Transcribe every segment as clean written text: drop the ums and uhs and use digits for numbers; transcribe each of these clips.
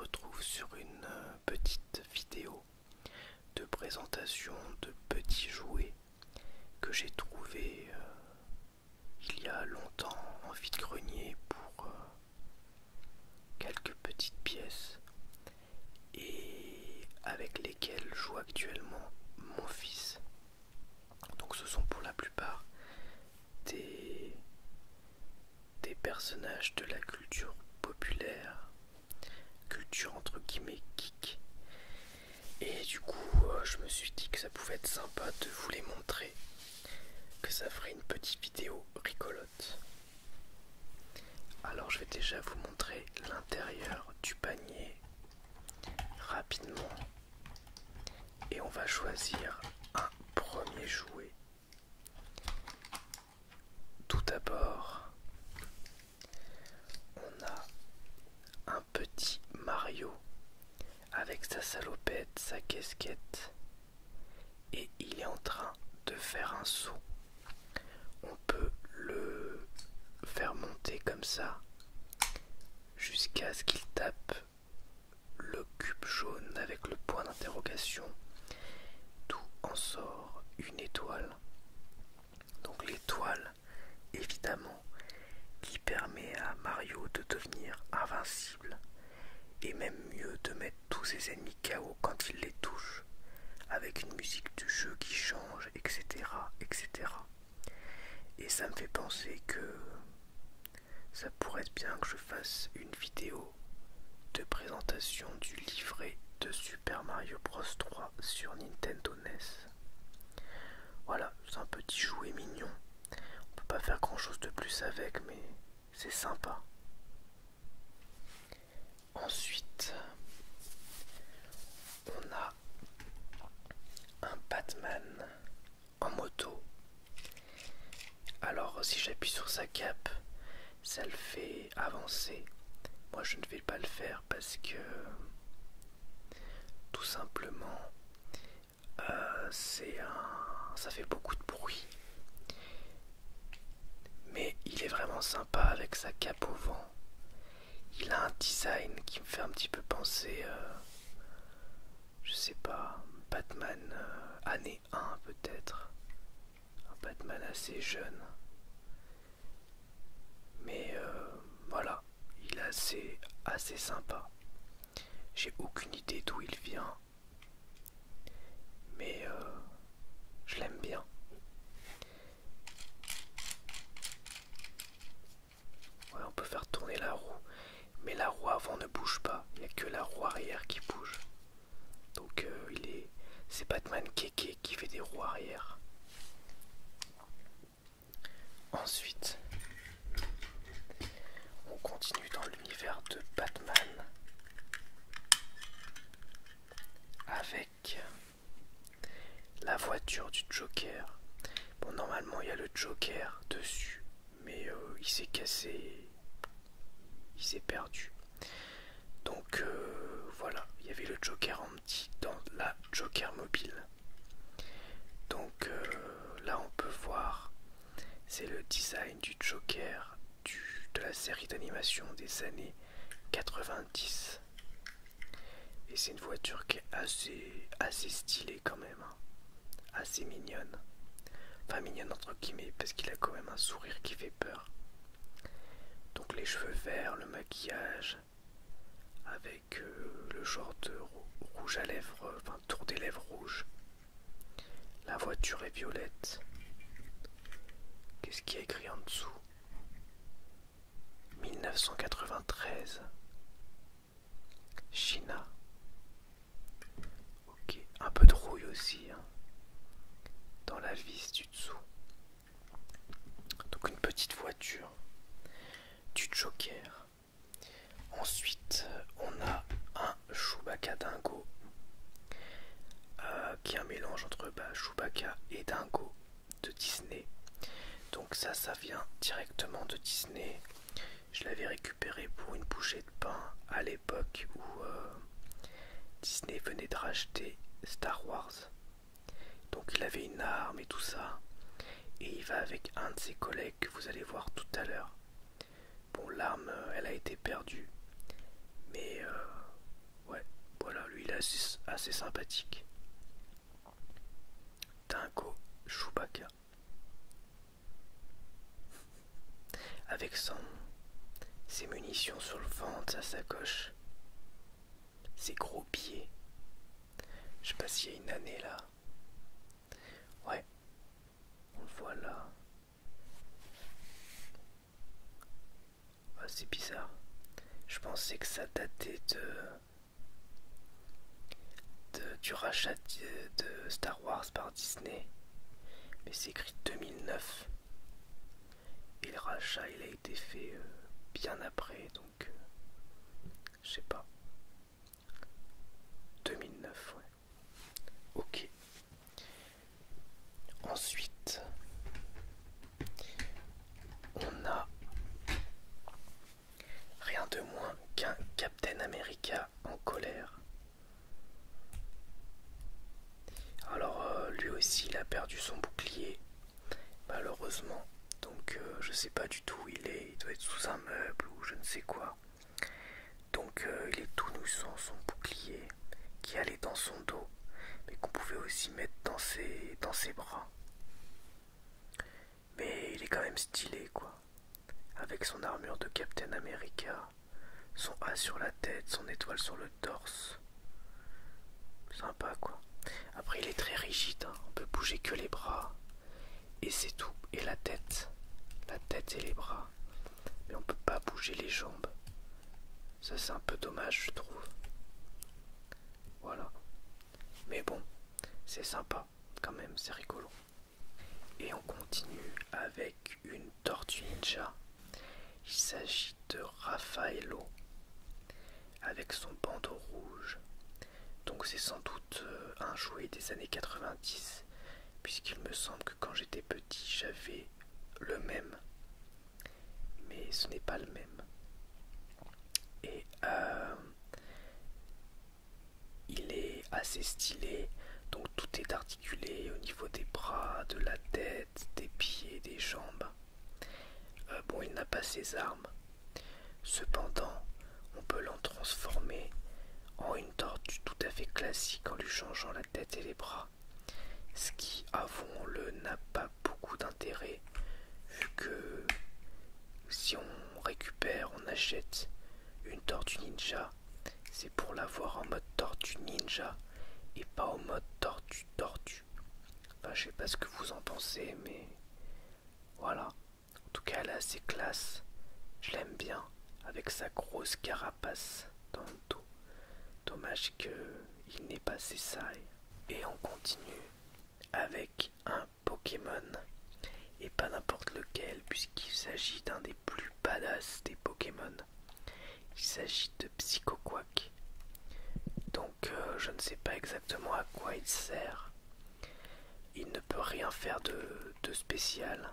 retrouve sur une petite vidéo de présentation de petits jouets que j'ai trouvé il y a longtemps en vide-grenier pour quelques petites pièces et avec lesquelles joue actuellement mon fils. Donc ce sont pour la plupart des personnages de la culture populaire, culture entre guillemets geek. Et du coup, je me suis dit que ça pouvait être sympa de vous les montrer, que ça ferait une petite vidéo rigolote. Alors je vais déjà vous montrer l'intérieur du panier rapidement. Et on va choisir un premier jouet. Tout d'abord, on a un petit Mario avec sa salopette, sa casquette, et il est en train de faire un saut. On peut le faire monter comme ça jusqu'à ce qu'il tape le cube jaune avec le point d'interrogation, d'où en sort une étoile. Donc l'étoile, évidemment, qui permet à Mario de devenir invincible et même mieux de mettre tous ses ennemis KO quand il les touche, avec une musique du jeu qui change, etc., etc. Et ça me fait penser que ça pourrait être bien que je fasse une vidéo de présentation du livret de Super Mario Bros 3 sur Nintendo NES. Voilà, c'est un petit jouet mignon. On peut pas faire grand chose de plus avec, mais c'est sympa. Ensuite, on a un Batman en moto. Alors si j'appuie sur sa cape, ça le fait avancer. Moi je ne vais pas le faire parce que tout simplement ça fait beaucoup de bruit. Mais il est vraiment sympa avec sa cape au vent. Il a un design qui me fait un petit peu penser, je sais pas, Batman année 1 peut-être. Un Batman assez jeune. Mais voilà, il est assez sympa. J'ai aucune idée d'où il vient. Mais je l'aime bien. Ouais, on peut faire tourner la roue. Mais la roue avant ne bouge pas. Il n'y a que la roue arrière qui bouge. Donc c'est Batman Kéké qui fait des roues arrière. Ensuite, on continue dans l'univers de Batman avec la voiture du Joker. Bon, normalement il y a le Joker dessus, mais il s'est cassé, il s'est perdu. Donc voilà, il y avait le Joker en petit dans la Joker mobile. Donc là on peut voir, c'est le design du Joker de la série d'animation des années 90. Et c'est une voiture qui est assez stylée quand même, hein. Assez mignonne. Enfin mignonne entre guillemets parce qu'il a quand même un sourire qui fait peur. Donc les cheveux verts, le maquillage, avec le genre de rouge à lèvres, enfin tour des lèvres rouges. La voiture est violette. Qu'est-ce qui est écrit en dessous? 1993. China. Ok, un peu de rouille aussi, hein, dans la vis du dessous. Donc une petite voiture du Joker. Ensuite, on a un Chewbacca Dingo, qui est un mélange entre Chewbacca et Dingo de Disney. Donc ça vient directement de Disney. Je l'avais récupéré pour une bouchée de pain à l'époque où Disney venait de racheter Star Wars. Donc il avait une arme et tout ça. Et il va avec un de ses collègues que vous allez voir tout à l'heure. Bon, l'arme, elle a été perdue. Mais assez sympathique. Dingo Chewbacca. Avec ses munitions sur le ventre, sa sacoche, ses gros pieds. Je sais pas s'il y a une année là. Ouais, on le voit là. Ah, c'est bizarre. Je pensais que ça datait du rachat de Star Wars par Disney. Mais c'est écrit 2009. Et le rachat il a été fait bien après, donc je sais pas. 2009, ouais. Ok. Ensuite, on a rien de moins qu'un Captain America en colère. Alors lui aussi il a perdu son bouclier, malheureusement. Donc je sais pas du tout où il est, il doit être sous un meuble ou je ne sais quoi. Donc il est tout nu sans son bouclier qui allait dans son dos, mais qu'on pouvait aussi mettre dans ses bras. Mais il est quand même stylé quoi, avec son armure de Captain America, son A sur la tête, son étoile sur le torse. Sympa quoi. Après il est très rigide, hein. On peut bouger que les bras et c'est tout. Et la tête et les bras. Mais on peut pas bouger les jambes. Ça c'est un peu dommage je trouve. Voilà. Mais bon, c'est sympa quand même, c'est rigolo. Et on continue avec une tortue ninja. Il s'agit de Raffaello avec son bandeau rouge. Donc c'est sans doute un jouet des années 90, puisqu'il me semble que quand j'étais petit j'avais le même, mais ce n'est pas le même. Et il est assez stylé, donc tout est articulé au niveau des bras, de la tête, des pieds, des jambes. Bon, il n'a pas ses armes, cependant on peut l'en transformer en une tortue tout à fait classique en lui changeant la tête et les bras. Ce qui, avouons-le, n'a pas beaucoup d'intérêt, vu que si on récupère, on achète une tortue ninja, c'est pour l'avoir en mode tortue ninja et pas en mode tortue. Enfin, je sais pas ce que vous en pensez, mais voilà. En tout cas, elle est assez classe. Je l'aime bien, avec sa grosse carapace dans le dos. Dommage qu'il n'ait pas ses sailles. Et on continue avec un Pokémon, et pas n'importe lequel, puisqu'il s'agit d'un des plus badass des Pokémon. Il s'agit de Psychoquack. Donc je ne sais pas exactement à quoi il sert. Il ne peut rien faire de spécial,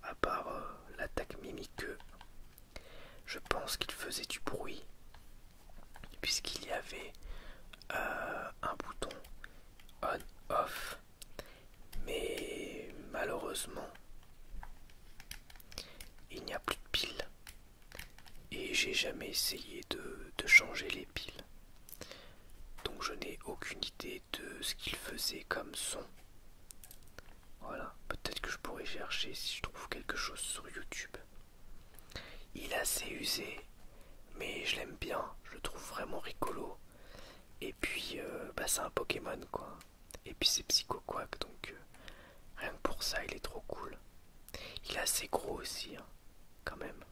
à part l'attaque mimiqueux. Je pense qu'il faisait du bruit, puisqu'il y avait un bouton on-off, mais malheureusement il n'y a plus de piles et j'ai jamais essayé de changer les piles, donc je n'ai aucune idée de ce qu'il faisait comme son. Voilà, peut-être que je pourrais chercher si je trouve quelque chose sur YouTube. Il est assez usé, mais je l'aime bien, je le trouve vraiment rigolo. Et puis c'est un Pokémon quoi. Et puis c'est Psychoquack, donc rien que pour ça il est trop cool. Il est assez gros aussi, hein, quand même.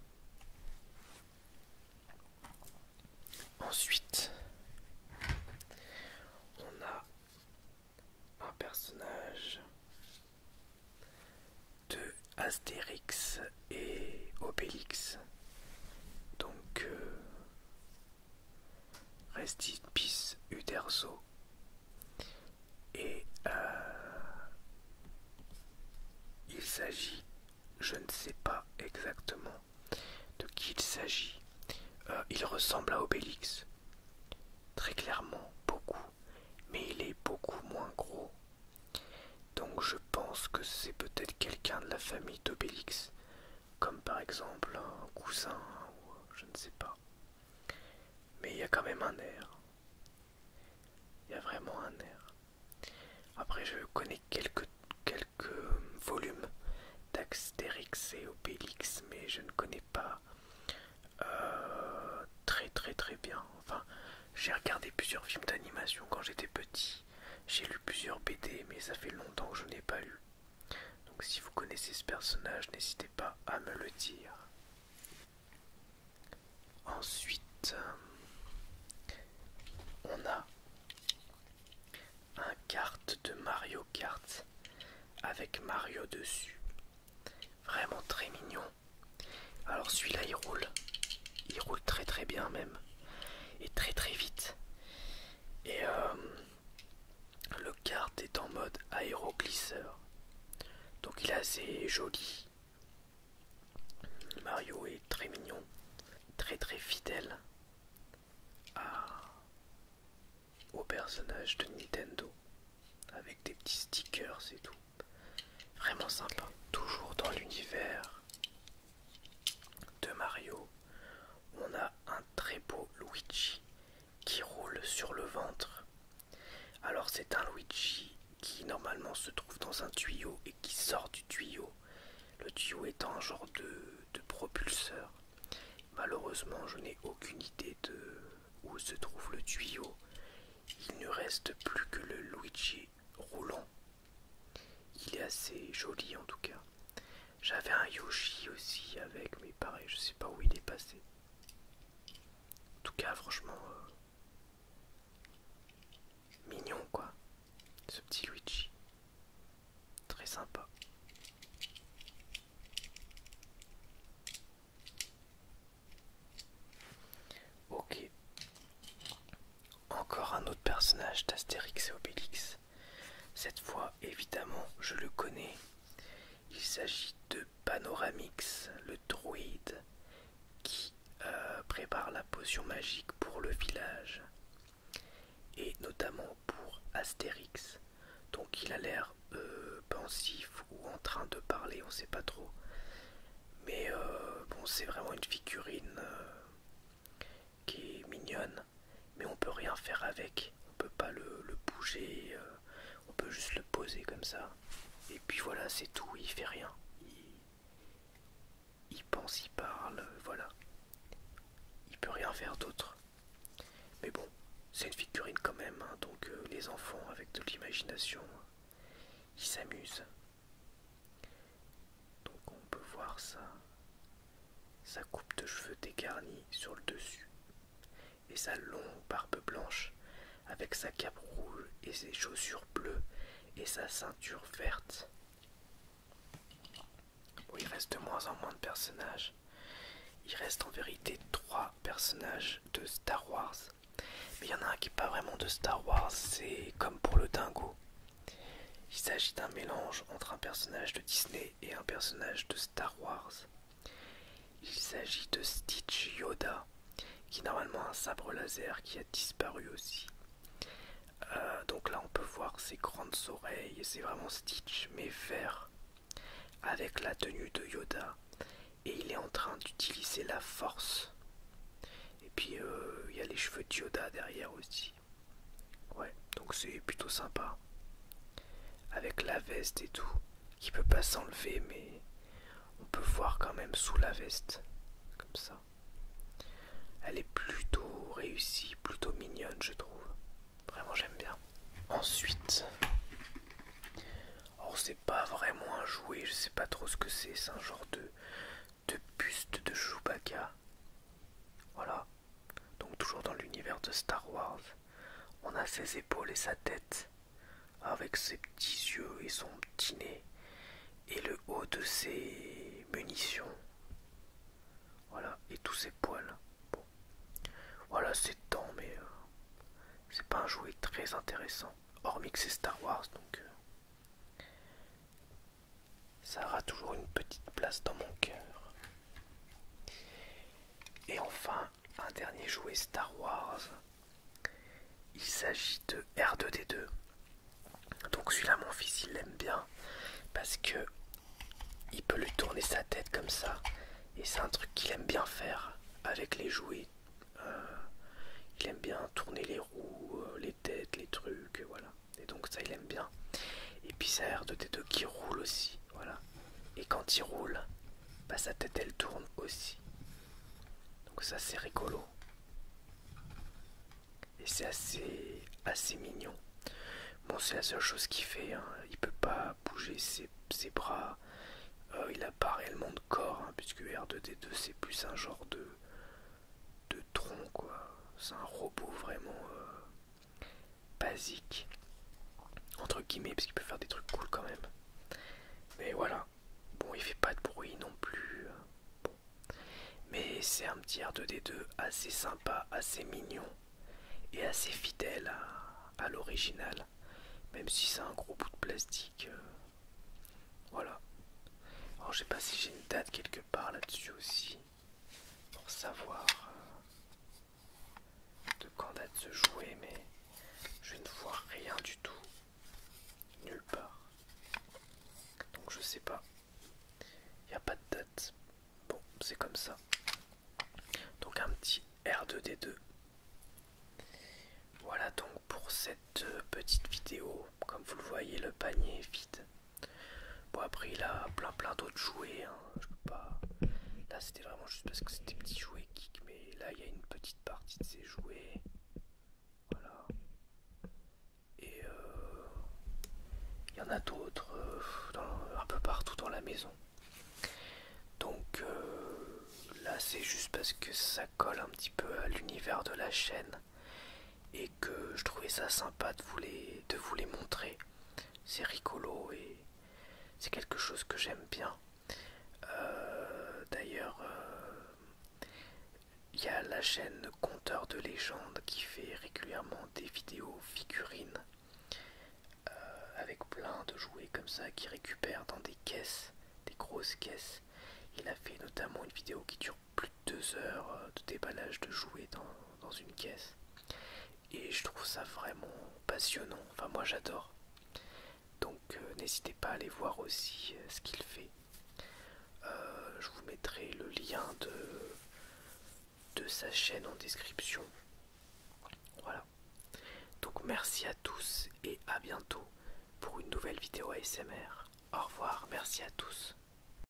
Ensuite, on a un personnage de Astérix et Obélix. Donc rest in peace Uderzo. Et il s'agit, je ne sais pas exactement de qui il s'agit. Il ressemble à Obélix, très clairement, beaucoup, mais il est beaucoup moins gros. Donc je pense que c'est peut-être quelqu'un de la famille d'Obélix, comme par exemple un cousin ou je ne sais pas. Mais il y a quand même un air. y a vraiment un air. Après, je connais quelques volumes d'Astérix et Obélix, mais je ne connais pas très bien. Enfin, j'ai regardé plusieurs films d'animation quand j'étais petit. J'ai lu plusieurs BD, mais ça fait longtemps que je n'ai pas lu. Donc si vous connaissez ce personnage, n'hésitez pas à me le dire. Ensuite, on a un carte de Mario Kart avec Mario dessus. Vraiment très mignon. Alors celui-là il roule très bien même, et très vite. Et le kart est en mode aéroglisseur, donc il est assez joli. Mario est très mignon, très fidèle au personnage de Nintendo, avec des petits stickers et tout. Vraiment sympa. Toujours dans l'univers de Mario, on a un très beau Luigi qui roule sur le ventre. Alors c'est un Luigi qui normalement se trouve dans un tuyau et qui sort du tuyau. Le tuyau étant un genre de propulseur. Malheureusement, je n'ai aucune idée de où se trouve le tuyau. Il ne reste plus que le Luigi roulant. Il est assez joli en tout cas. J'avais un Yoshi aussi avec, mais pareil, je sais pas où il est passé. En tout cas, franchement, mignon quoi, ce petit Luigi. Très sympa. Ok. Encore un autre personnage d'Astérix et Obélix. Cette fois, évidemment, je le connais. Il s'agit de Panoramix, le druide qui prépare la potion magique pour le village. Et notamment pour Astérix. Donc il a l'air pensif ou en train de parler, on sait pas trop. Mais bon, c'est vraiment une figurine qui est mignonne, mais on peut rien faire avec. On peut pas le bouger, on peut juste le poser comme ça. Et puis voilà, c'est tout, il fait rien. Il pense, il parle, voilà. Il peut rien faire d'autre. Mais bon, c'est une figurine quand même, hein, donc les enfants avec de l'imagination, ils s'amusent. Donc on peut voir ça. Sa coupe de cheveux dégarnie sur le dessus. Et sa longue barbe blanche avec sa cape rouge et ses chaussures bleues et sa ceinture verte. Bon, il reste de moins en moins de personnages. Il reste en vérité 3 personnages de Star Wars. Mais il y en a un qui n'est pas vraiment de Star Wars, c'est comme pour le dingo. Il s'agit d'un mélange entre un personnage de Disney et un personnage de Star Wars. Il s'agit de Stitch Yoda, qui est normalement un sabre laser qui a disparu aussi. Donc là on peut voir ses grandes oreilles, et c'est vraiment Stitch mais vert, avec la tenue de Yoda, et il est en train d'utiliser la force. Et puis il y a les cheveux de Yoda derrière aussi. Ouais, donc c'est plutôt sympa. Avec la veste et tout, qui peut pas s'enlever, mais on peut voir quand même sous la veste, comme ça. Elle est plutôt réussie, plutôt mignonne je trouve. Vraiment j'aime bien. Ensuite, alors c'est pas vraiment un jouet, je sais pas trop ce que c'est un genre de buste de Chewbacca. Voilà, donc toujours dans l'univers de Star Wars. On a ses épaules et sa tête, avec ses petits yeux et son petit nez, et le haut de ses munitions. Voilà, et tous ses poils. Bon, voilà ses dents, mais c'est pas un jouet très intéressant, hormis que c'est Star Wars, donc ça aura toujours une petite place dans mon cœur. Et enfin, un dernier jouet Star Wars. Il s'agit de R2D2. Donc celui-là, mon fils, il l'aime bien parce que il peut lui tourner sa tête comme ça. Et c'est un truc qu'il aime bien faire avec les jouets. Il aime bien tourner les roues, les têtes, les trucs. aussi. Donc ça c'est rigolo. Et c'est assez mignon. Bon, c'est la seule chose qu'il fait, hein. Il peut pas bouger ses bras. Il a pas réellement de corps, hein, puisque R2D2 c'est plus un genre de tronc, quoi. C'est un robot vraiment basique, entre guillemets, parce qu'il peut faire des trucs cool quand même. Mais voilà. Bon, il fait pas de bruit non plus. Bon. Mais c'est un petit R2D2 assez sympa, assez mignon et assez fidèle à l'original. Même si c'est un gros bout de plastique. Voilà. Alors je sais pas si j'ai une date quelque part là-dessus aussi. Pour savoir de quand date ce jouet, mais je ne vois rien du tout. Nulle part. Donc je sais pas. Il n'y a pas de date. Bon, c'est comme ça. Donc un petit R2D2. Voilà donc pour cette petite vidéo. Comme vous le voyez, le panier est vide. Bon, après il a plein d'autres jouets, hein. Je peux pas. Là c'était vraiment juste parce que c'était petit jouet geek, mais là il y a une petite partie de ces jouets. Voilà. Et il y en a d'autres un peu partout dans la maison. Donc là c'est juste parce que ça colle un petit peu à l'univers de la chaîne et que je trouvais ça sympa de vous les montrer. C'est rigolo et c'est quelque chose que j'aime bien. D'ailleurs, il y a la chaîne Conteur de légendes qui fait régulièrement des vidéos figurines avec plein de jouets comme ça qui récupèrent dans des caisses, des grosses caisses. Il a fait notamment une vidéo qui dure plus de 2 heures de déballage de jouets dans une caisse. Et je trouve ça vraiment passionnant. Enfin, moi j'adore. Donc n'hésitez pas à aller voir aussi ce qu'il fait. Je vous mettrai le lien de sa chaîne en description. Voilà. Donc merci à tous et à bientôt pour une nouvelle vidéo ASMR. Au revoir, merci à tous.